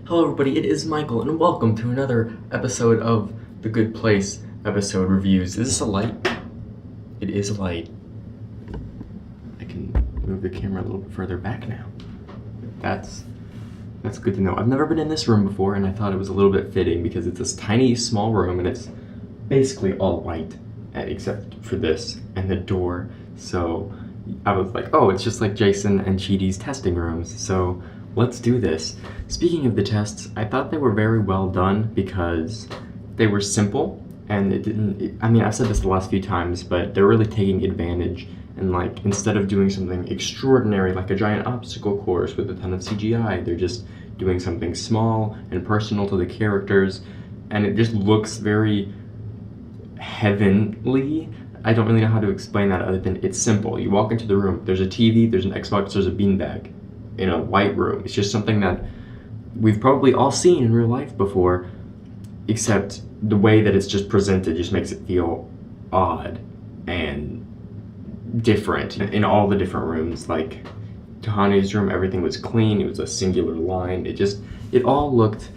Hello everybody, it is Michael, and welcome to another episode of The Good Place episode reviews. Is this a light? It is a light. I can move the camera a little bit further back now. That's good to know. I've never been in this room before, and I thought it was a little bit fitting because it's this tiny, small room, and it's basically all white, except for this and the door. So I was like, oh, it's just like Jason and Chidi's testing rooms. So let's do this. Speaking of the tests, I thought they were very well done because they were simple and I mean, I've said this the last few times, but they're really taking advantage and like, instead of doing something extraordinary like a giant obstacle course with a ton of CGI, they're just doing something small and personal to the characters, and it just looks very heavenly. I don't really know how to explain that other than it's simple. You walk into the room, there's a TV, there's an Xbox, there's a beanbag in a white room. It's just something that we've probably all seen in real life before, except the way that it's just presented just makes it feel odd and different in all the different rooms. Like Tahani's room, everything was clean, it was a singular line. It all looked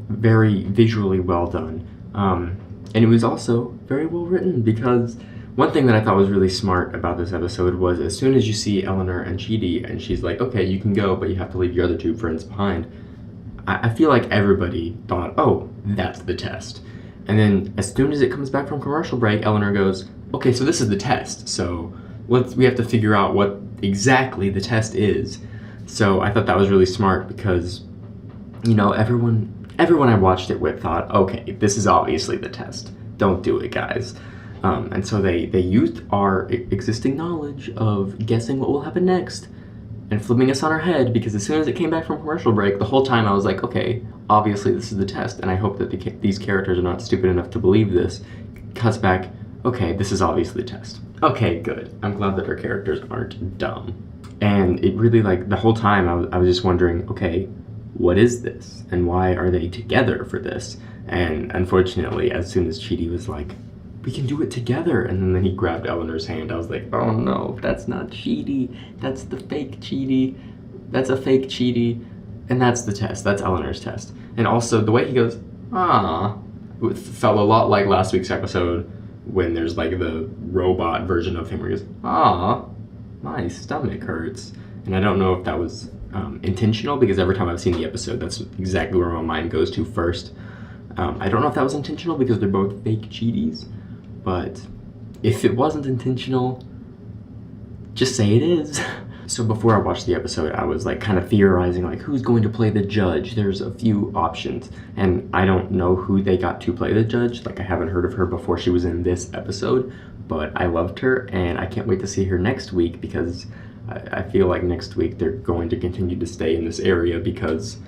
very visually well done. And it was also very well written, because one thing that I thought was really smart about this episode was as soon as you see Eleanor and Chidi and she's like, okay, you can go, but you have to leave your other two friends behind, I feel like everybody thought, oh, that's the test. And then as soon as it comes back from commercial break, Eleanor goes, okay, so this is the test. So we have to figure out what exactly the test is. So I thought that was really smart because, you know, everyone I watched it with thought, okay, this is obviously the test. Don't do it, guys. And so they used our existing knowledge of guessing what will happen next and flipping us on our head, because as soon as it came back from commercial break, the whole time I was like, okay, obviously this is the test, and I hope that these characters are not stupid enough to believe this. Cuts back, okay, this is obviously the test. Okay, good. I'm glad that our characters aren't dumb. And it really, like, the whole time I was just wondering, okay, what is this? And why are they together for this? And unfortunately, as soon as Chidi was like, we can do it together, and then he grabbed Eleanor's hand, I was like, oh no, that's not Chidi. That's the fake Chidi. That's a fake Chidi. And that's the test. That's Eleanor's test. And also, the way he goes, it felt a lot like last week's episode when there's like the robot version of him where he goes, my stomach hurts. And I don't know if that was intentional, because every time I've seen the episode, that's exactly where my mind goes to first. I don't know if that was intentional because they're both fake Chidis, but if it wasn't intentional, just say it is. So before I watched the episode, I was like kind of theorizing like who's going to play the judge. There's a few options, and I don't know who they got to play the judge. Like, I haven't heard of her before she was in this episode, but I loved her, and I can't wait to see her next week, because I feel like next week they're going to continue to stay in this area because,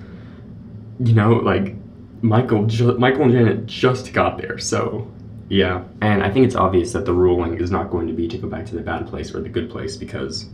you know, like, Michael and Janet just got there, so yeah. And I think it's obvious that the ruling is not going to be to go back to the bad place or the good place, because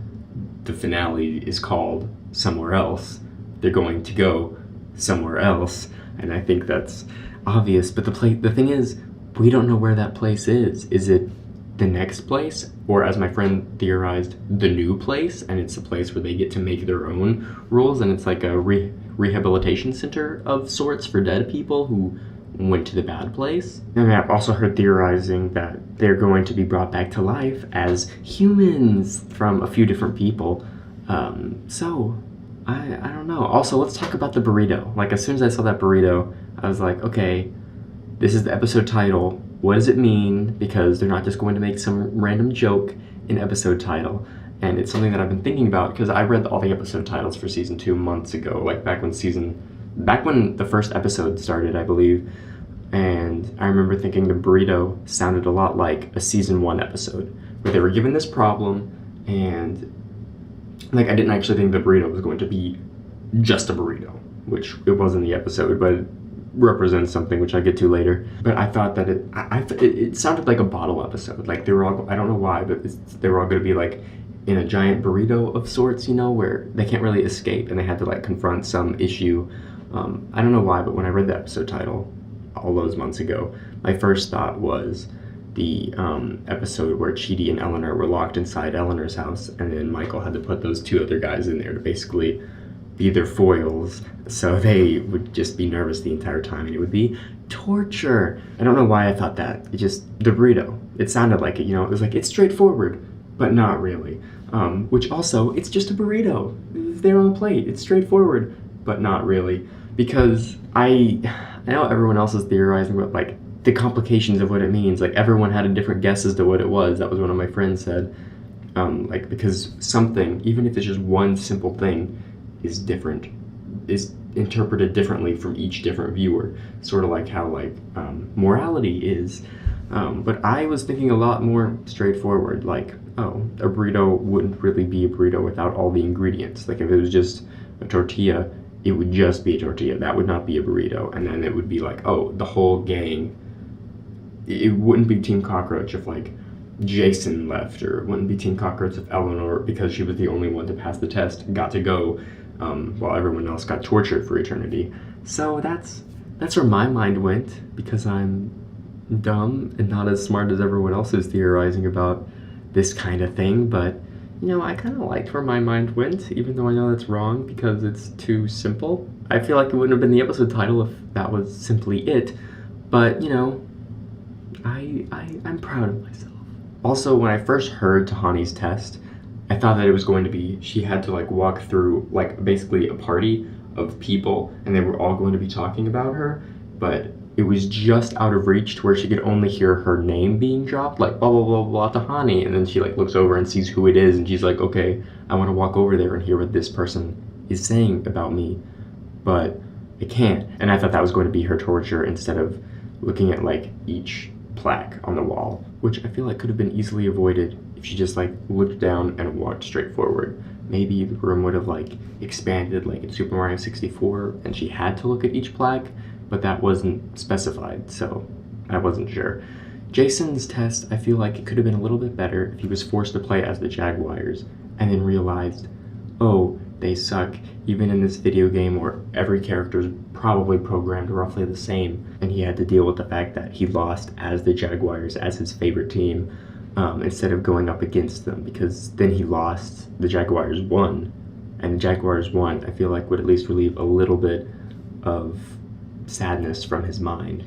the finale is called Somewhere Else. They're going to go somewhere else, and I think that's obvious. But the thing is, we don't know where that place is. Is it the next place, or, as my friend theorized, the new place, and it's a place where they get to make their own rules, and it's like a rehabilitation center of sorts for dead people who went to the bad place? And I've also heard theorizing that they're going to be brought back to life as humans from a few different people. So I don't know. Also, let's talk about the burrito. Like, as soon as I saw that burrito, I was like, okay, this is the episode title. What does it mean? Because they're not just going to make some random joke in episode title. And it's something that I've been thinking about, because I read all the episode titles for season 2 months ago, like back when the first episode started, I believe. And I remember thinking the burrito sounded a lot like a season 1 episode, where they were given this problem, and like, I didn't actually think the burrito was going to be just a burrito, which it was in the episode, but it represents something which I get to later. But I thought that it sounded like a bottle episode. Like, they were all, I don't know why, but they were all going to be like in a giant burrito of sorts, you know, where they can't really escape and they had to like confront some issue. I don't know why, but when I read the episode title all those months ago, my first thought was the episode where Chidi and Eleanor were locked inside Eleanor's house, and then Michael had to put those 2 other guys in there to basically be their foils, so they would just be nervous the entire time, and it would be torture. I don't know why I thought that. It just, the burrito, it sounded like it, it was like, it's straightforward, but not really. Which also, it's just a burrito. It's there on the plate. It's straightforward, but not really. Because I know everyone else is theorizing about, like, the complications of what it means. Like, everyone had a different guess as to what it was. That was one of my friends said. Like, because something, even if it's just one simple thing, is different, is interpreted differently from each different viewer. Sort of like how, like, morality is. But I was thinking a lot more straightforward, like, oh, a burrito wouldn't really be a burrito without all the ingredients. Like, if it was just a tortilla, it would just be a tortilla. That would not be a burrito. And then it would be like, oh, the whole gang. It wouldn't be Team Cockroach if, like, Jason left, or it wouldn't be Team Cockroach if Eleanor, because she was the only one to pass the test, got to go, while everyone else got tortured for eternity. So that's where my mind went, because I'm dumb and not as smart as everyone else is theorizing about this kind of thing. But I kind of liked where my mind went, even though I know that's wrong because it's too simple. I feel like it wouldn't have been the episode title if that was simply it, but I'm proud of myself. Also, when I first heard Tahani's test, I thought that it was going to be, she had to, like, walk through, like, basically a party of people, and they were all going to be talking about her, but it was just out of reach to where she could only hear her name being dropped, like, blah, blah, blah, blah, Tahani, and then she, like, looks over and sees who it is, and she's like, okay, I want to walk over there and hear what this person is saying about me, but I can't. And I thought that was going to be her torture instead of looking at, like, each plaque on the wall, which I feel like could have been easily avoided if she just, like, looked down and walked straight forward. Maybe the room would have, like, expanded like in Super Mario 64 and she had to look at each plaque, but that wasn't specified, so I wasn't sure. Jason's test, I feel like it could have been a little bit better if he was forced to play as the Jaguars and then realized, oh, they suck, even in this video game where every character is probably programmed roughly the same, and he had to deal with the fact that he lost as the Jaguars, as his favorite team, instead of going up against them, because then he lost, the Jaguars won, and the Jaguars won, I feel like would at least relieve a little bit of sadness from his mind.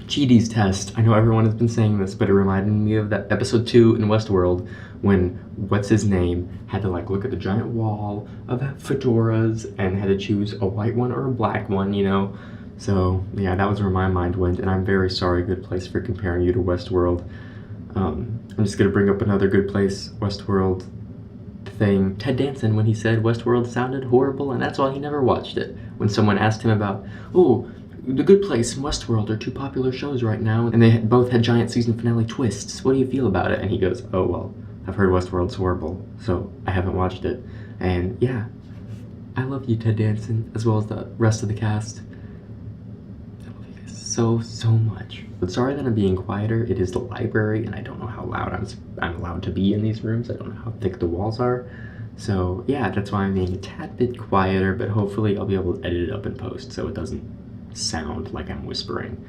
Chidi's test, I know everyone has been saying this, but it reminded me of that episode 2 in Westworld when what's-his-name had to, like, look at the giant wall of fedoras and had to choose a white one or a black one, So, yeah, that was where my mind went, and I'm very sorry, Good Place, for comparing you to Westworld. I'm just going to bring up another Good Place Westworld thing. Ted Danson, when he said Westworld sounded horrible, and that's why he never watched it. When someone asked him about, The Good Place and Westworld are two popular shows right now, and they both had giant season finale twists. What do you feel about it? And he goes, oh, well, I've heard Westworld's horrible, so I haven't watched it. And yeah, I love you, Ted Danson, as well as the rest of the cast. I love you guys so much. But sorry that I'm being quieter. It is the library, and I don't know how loud I'm allowed to be in these rooms. I don't know how thick the walls are. So yeah, that's why I'm being a tad bit quieter, but hopefully I'll be able to edit it up in post so it doesn't sound like I'm whispering.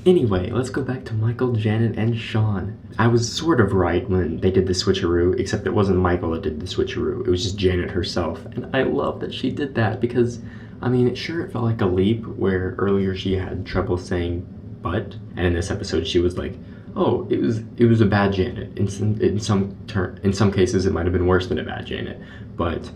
Anyway, let's go back to Michael, Janet, and Sean. I was sort of right when they did the switcheroo, except it wasn't Michael that did the switcheroo. It was just Janet herself, and I love that she did that because, I mean, it felt like a leap where earlier she had trouble saying but, and in this episode she was like, oh, it was a bad Janet. In some cases it might have been worse than a bad Janet, but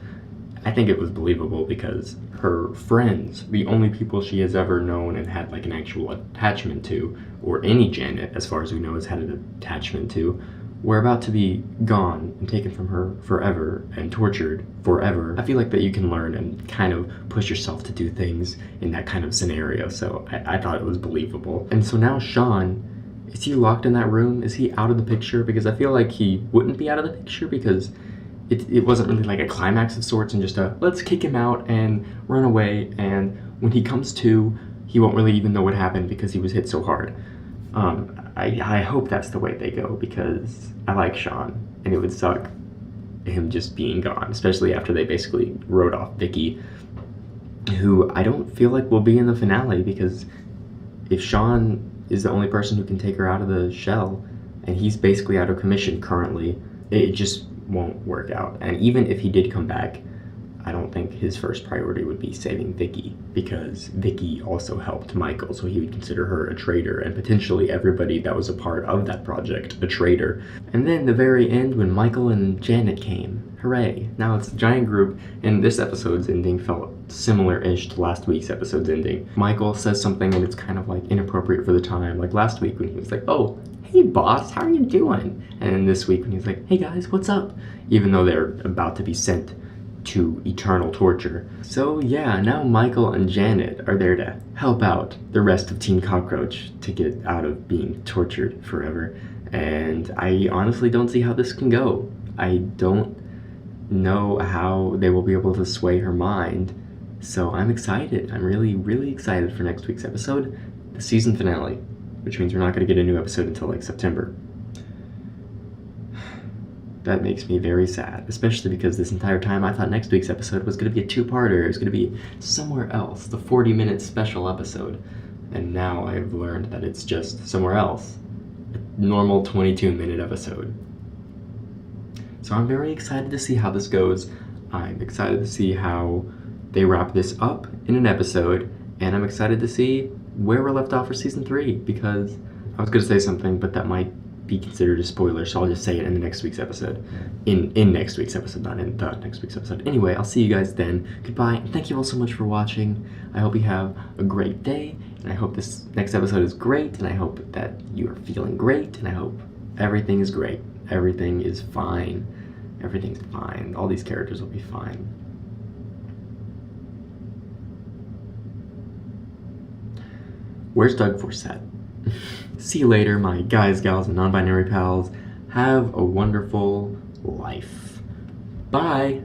I think it was believable because her friends, the only people she has ever known and had like an actual attachment to, or any Janet as far as we know has had an attachment to, were about to be gone and taken from her forever and tortured forever. I feel like that you can learn and kind of push yourself to do things in that kind of scenario, so I thought it was believable. And so now Sean, is he locked in that room? Is he out of the picture? Because I feel like he wouldn't be out of the picture because it wasn't really like a climax of sorts and just a let's kick him out and run away, and when he comes to, he won't really even know what happened because he was hit so hard. I hope that's the way they go because I like Sean, and it would suck him just being gone, especially after they basically wrote off Vicky, who I don't feel like will be in the finale, because if Sean is the only person who can take her out of the shell and he's basically out of commission currently, it just won't work out. And even if he did come back, I don't think his first priority would be saving Vicky, because Vicky also helped Michael, so he would consider her a traitor, and potentially everybody that was a part of that project a traitor. And then the very end, when Michael and Janet came, hooray, now it's a giant group, and this episode's ending felt similar-ish to last week's episode's ending. Michael says something and it's kind of like inappropriate for the time, like last week when he was like, oh, hey boss, how are you doing? And then this week when he's like, hey guys, what's up? Even though they're about to be sent to eternal torture. So yeah, now Michael and Janet are there to help out the rest of Team Cockroach to get out of being tortured forever. And I honestly don't see how this can go. I don't know how they will be able to sway her mind. So I'm excited. I'm really, really excited for next week's episode, the season finale, which means we're not going to get a new episode until like September. That makes me very sad, especially because this entire time I thought next week's episode was going to be a two-parter. It was going to be somewhere else, the 40-minute special episode. And now I've learned that it's just somewhere else, a normal 22-minute episode. So I'm very excited to see how this goes. I'm excited to see how they wrap this up in an episode, and I'm excited to see where we're left off for season 3, because I was going to say something, but that might be considered a spoiler, so I'll just say it in the next week's episode. In next week's episode, not in the next week's episode. Anyway, I'll see you guys then. Goodbye, and thank you all so much for watching. I hope you have a great day, and I hope this next episode is great, and I hope that you are feeling great, and I hope everything is great. Everything is fine. Everything's fine. All these characters will be fine. Where's Doug Forsett? See you later, my guys, gals, and non-binary pals. Have a wonderful life. Bye!